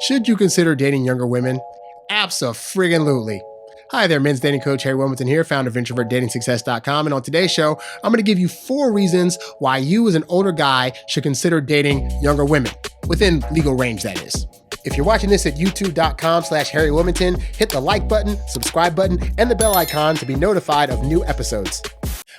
Should you consider dating younger women? Abso-friggin-lutely. Hi there, men's dating coach Harry Wilmington here, founder of IntrovertDatingSuccess.com. And on today's show, I'm going to give you 4 reasons why you as an older guy should consider dating younger women, within legal range, that is. If you're watching this at youtube.com/HarryWilmington, hit the like button, subscribe button, and the bell icon to be notified of new episodes.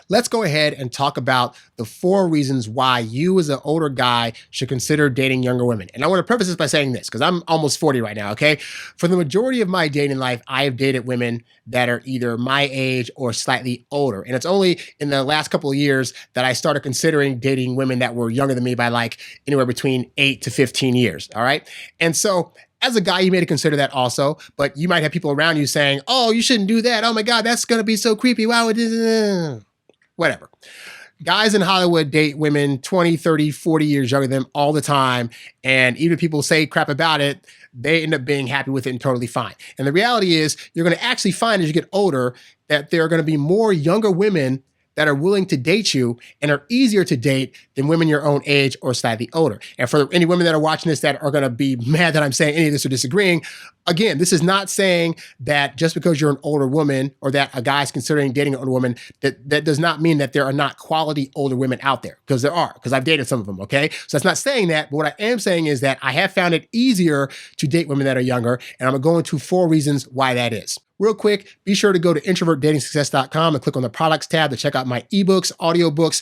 Let's go ahead and talk about the 4 reasons why you as an older guy should consider dating younger women. And I want to preface this by saying this, because I'm almost 40 right now, okay? For the majority of my dating life, I have dated women that are either my age or slightly older. And it's only in the last couple of years that I started considering dating women that were younger than me by like anywhere between 8 to 15 years, all right? And so as a guy, you may consider that also, but you might have people around you saying, oh, you shouldn't do that. Oh my God, that's going to be so creepy. Why would this? Whatever. Guys in Hollywood date women 20, 30, 40 years younger than them all the time. And even if people say crap about it, they end up being happy with it and totally fine. And the reality is you're going to actually find as you get older that there are going to be more younger women that are willing to date you and are easier to date than women your own age or slightly older. And for any women that are watching this that are going to be mad that I'm saying any of this or disagreeing, again, this is not saying that just because you're an older woman or that a guy's considering dating an older woman, that does not mean that there are not quality older women out there, because there are, because I've dated some of them, okay? So that's not saying that, but what I am saying is that I have found it easier to date women that are younger, and I'm going to go into 4 reasons why that is. Real quick, be sure to go to IntrovertDatingSuccess.com and click on the products tab to check out my ebooks, audiobooks,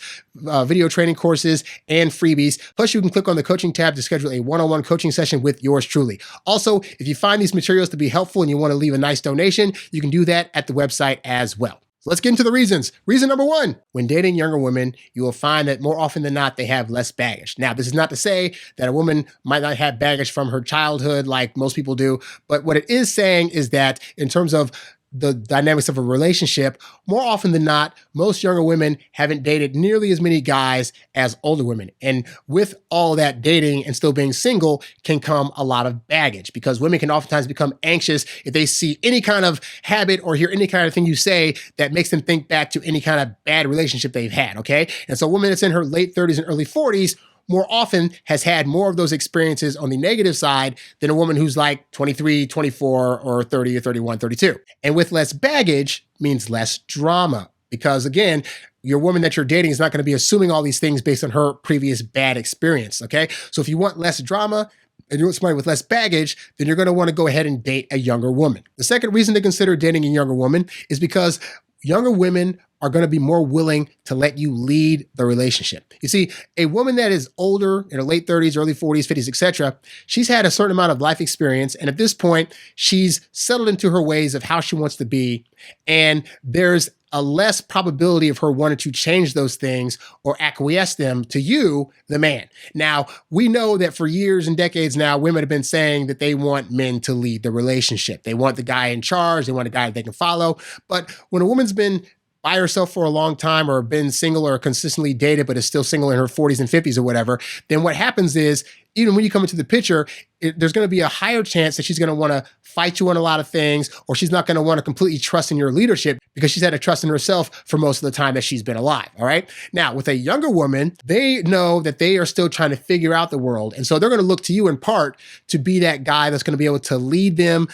video training courses, and freebies. Plus, you can click on the coaching tab to schedule a one-on-one coaching session with yours truly. Also, if you find these materials to be helpful and you want to leave a nice donation, you can do that at the website as well. So let's get into the reasons. Reason number 1, when dating younger women, you will find that more often than not, they have less baggage. Now, this is not to say that a woman might not have baggage from her childhood like most people do, but what it is saying is that in terms of the dynamics of a relationship, more often than not, most younger women haven't dated nearly as many guys as older women. And with all that dating and still being single can come a lot of baggage, because women can oftentimes become anxious if they see any kind of habit or hear any kind of thing you say that makes them think back to any kind of bad relationship they've had, okay? And so a woman that's in her late 30s and early 40s more often has had more of those experiences on the negative side than a woman who's like 23, 24, or 30, or 31, 32. And with less baggage means less drama, because again, your woman that you're dating is not going to be assuming all these things based on her previous bad experience, okay? So if you want less drama and you want somebody with less baggage, then you're going to want to go ahead and date a younger woman. The second reason to consider dating a younger woman is because younger women are going to be more willing to let you lead the relationship. You see, a woman that is older, in her late 30s, early 40s, 50s, etc., she's had a certain amount of life experience, and at this point, she's settled into her ways of how she wants to be, and there's a less probability of her wanting to change those things or acquiesce them to you, the man. Now, we know that for years and decades now, women have been saying that they want men to lead the relationship. They want the guy in charge. They want a guy that they can follow. But when a woman's been by herself for a long time or been single or consistently dated but is still single in her 40s and 50s or whatever, then what happens is, even when you come into the picture, there's going to be a higher chance that she's going to want to fight you on a lot of things, or she's not going to want to completely trust in your leadership because she's had to trust in herself for most of the time that she's been alive, all right? Now, with a younger woman, they know that they are still trying to figure out the world, and so they're going to look to you in part to be that guy that's going to be able to lead them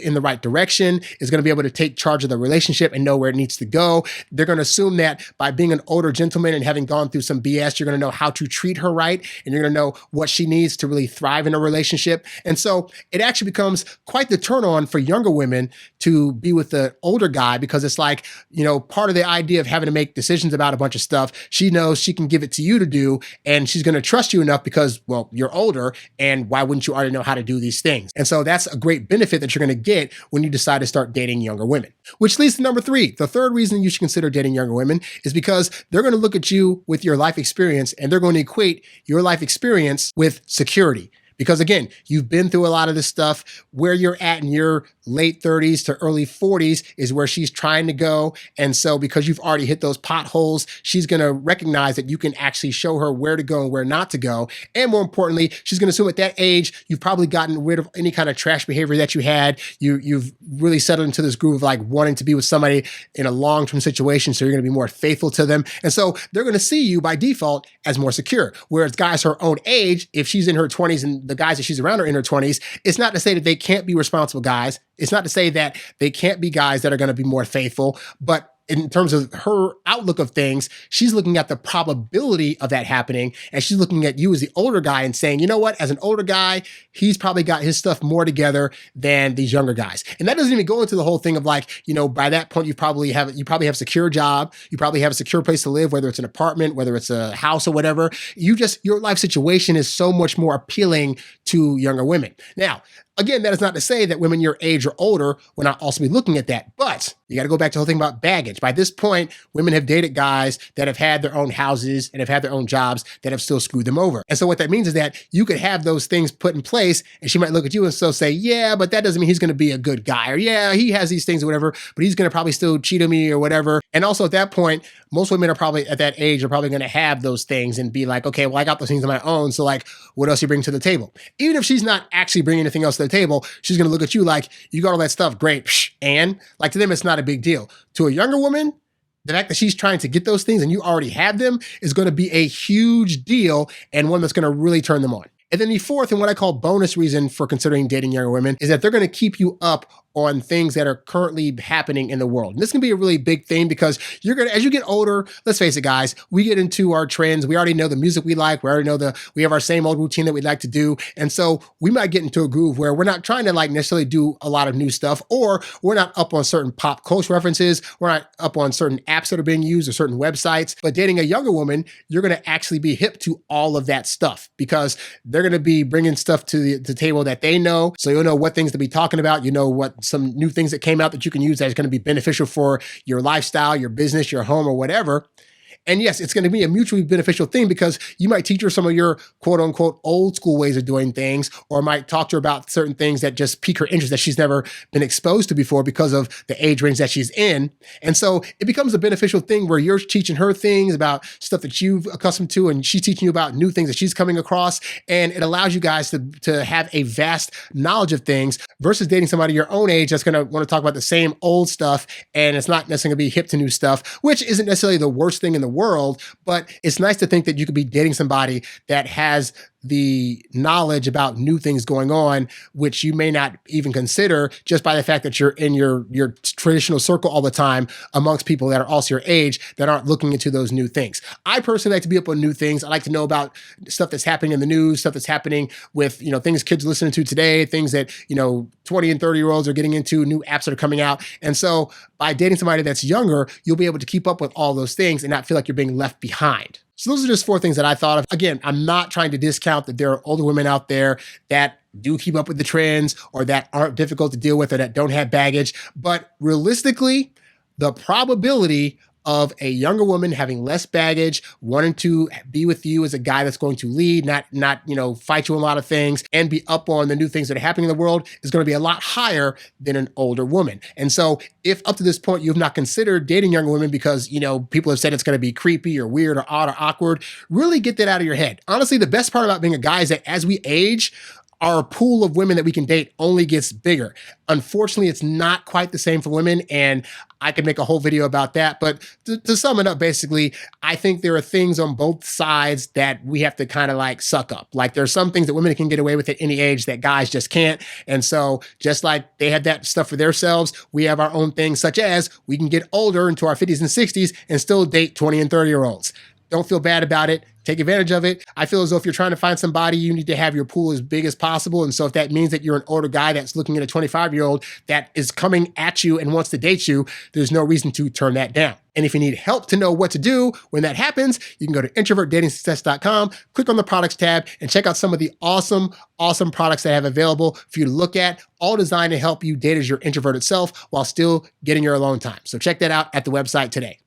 in the right direction, is going to be able to take charge of the relationship and know where it needs to go. They're going to assume that by being an older gentleman and having gone through some BS, you're going to know how to treat her right, and you're going to know what she needs to really thrive in a relationship. And so it actually becomes quite the turn on for younger women to be with the older guy, because it's like, you know, part of the idea of having to make decisions about a bunch of stuff, she knows she can give it to you to do, and she's going to trust you enough because, well, you're older, and why wouldn't you already know how to do these things? And so that's a great benefit that you're going to get when you decide to start dating younger women. Which leads to number 3. The third reason you should consider dating younger women is because they're going to look at you with your life experience, and they're going to equate your life experience with security. Because again, you've been through a lot of this stuff. Where you're at in your late 30s to early 40s is where she's trying to go. And so because you've already hit those potholes, she's going to recognize that you can actually show her where to go and where not to go. And more importantly, she's going to assume at that age, you've probably gotten rid of any kind of trash behavior that you had. You've really settled into this groove of like wanting to be with somebody in a long-term situation. So you're going to be more faithful to them. And so they're going to see you by default as more secure. Whereas guys her own age, if she's in her 20s and the guys that she's around are in their 20s. It's not to say that they can't be responsible guys. It's not to say that they can't be guys that are going to be more faithful, but in terms of her outlook of things, she's looking at the probability of that happening. And she's looking at you as the older guy and saying, you know what, as an older guy, he's probably got his stuff more together than these younger guys. And that doesn't even go into the whole thing of like, you know, by that point, you probably have a secure job. You probably have a secure place to live, whether it's an apartment, whether it's a house or whatever. Your life situation is so much more appealing to younger women. Now, again, that is not to say that women your age or older will not also be looking at that, but you got to go back to the whole thing about baggage. By this point, women have dated guys that have had their own houses and have had their own jobs that have still screwed them over. And so what that means is that you could have those things put in place and she might look at you and still say, yeah, but that doesn't mean he's going to be a good guy, or yeah, he has these things or whatever, but he's going to probably still cheat on me or whatever. And also at that point, most women are probably at that age are probably going to have those things and be like, okay, well, I got those things on my own. So like, what else you bring to the table? Even if she's not actually bringing anything else to the table, she's going to look at you like, you got all that stuff, great. And like to them, it's not a big deal. To a younger woman, the fact that she's trying to get those things and you already have them is going to be a huge deal and one that's going to really turn them on. And then the fourth and what I call bonus reason for considering dating younger women is that they're going to keep you up on things that are currently happening in the world. And this can be a really big thing because as you get older, let's face it, guys, we get into our trends. We already know the music we like. We have our same old routine that we'd like to do. And so we might get into a groove where we're not trying to like necessarily do a lot of new stuff, or we're not up on certain pop culture references. We're not up on certain apps that are being used or certain websites. But dating a younger woman, you're going to actually be hip to all of that stuff because they're going to be bringing stuff to the table that they know. So you'll know what things to be talking about. You know what some new things that came out that you can use that is going to be beneficial for your lifestyle, your business, your home, or whatever. And yes, it's going to be a mutually beneficial thing because you might teach her some of your quote unquote old school ways of doing things, or might talk to her about certain things that just pique her interest that she's never been exposed to before because of the age range that she's in. And so it becomes a beneficial thing where you're teaching her things about stuff that you've accustomed to, and she's teaching you about new things that she's coming across. And it allows you guys to have a vast knowledge of things versus dating somebody your own age that's going to want to talk about the same old stuff. And it's not necessarily going to be hip to new stuff, which isn't necessarily the worst thing in the world, but it's nice to think that you could be dating somebody that has the knowledge about new things going on, which you may not even consider just by the fact that you're in your traditional circle all the time amongst people that are also your age that aren't looking into those new things. I personally like to be up on new things. I like to know about stuff that's happening in the news, stuff that's happening with, things kids are listening to today, things that, 20 and 30-year-olds are getting into, new apps that are coming out. And so by dating somebody that's younger, you'll be able to keep up with all those things and not feel like you're being left behind. So those are just 4 things that I thought of. Again, I'm not trying to discount that there are older women out there that do keep up with the trends or that aren't difficult to deal with or that don't have baggage. But realistically, the probability of a younger woman having less baggage, wanting to be with you as a guy that's going to lead, not fight you on a lot of things and be up on the new things that are happening in the world is going to be a lot higher than an older woman. And so if up to this point you've not considered dating younger women because, people have said it's going to be creepy or weird or odd or awkward, really get that out of your head. Honestly, the best part about being a guy is that as we age, our pool of women that we can date only gets bigger. Unfortunately, it's not quite the same for women, and I could make a whole video about that. But to sum it up, basically, I think there are things on both sides that we have to kind of like suck up. Like there's some things that women can get away with at any age that guys just can't. And so just like they have that stuff for themselves, we have our own things, such as we can get older into our 50s and 60s and still date 20 and 30-year-olds. Don't feel bad about it. Take advantage of it. I feel as though if you're trying to find somebody, you need to have your pool as big as possible. And so if that means that you're an older guy that's looking at a 25-year-old that is coming at you and wants to date you, there's no reason to turn that down. And if you need help to know what to do when that happens, you can go to introvertdatingsuccess.com, click on the products tab, and check out some of the awesome products that I have available for you to look at, all designed to help you date as your introverted self while still getting your alone time. So check that out at the website today.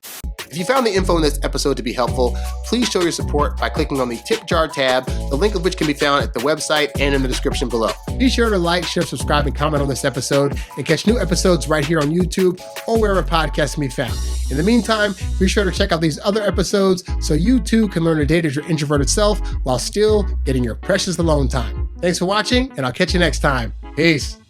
If you found the info in this episode to be helpful, please show your support by clicking on the tip jar tab, the link of which can be found at the website and in the description below. Be sure to like, share, subscribe, and comment on this episode, and catch new episodes right here on YouTube or wherever podcasts can be found. In the meantime, be sure to check out these other episodes so you too can learn to date as your introverted self while still getting your precious alone time. Thanks for watching, and I'll catch you next time. Peace.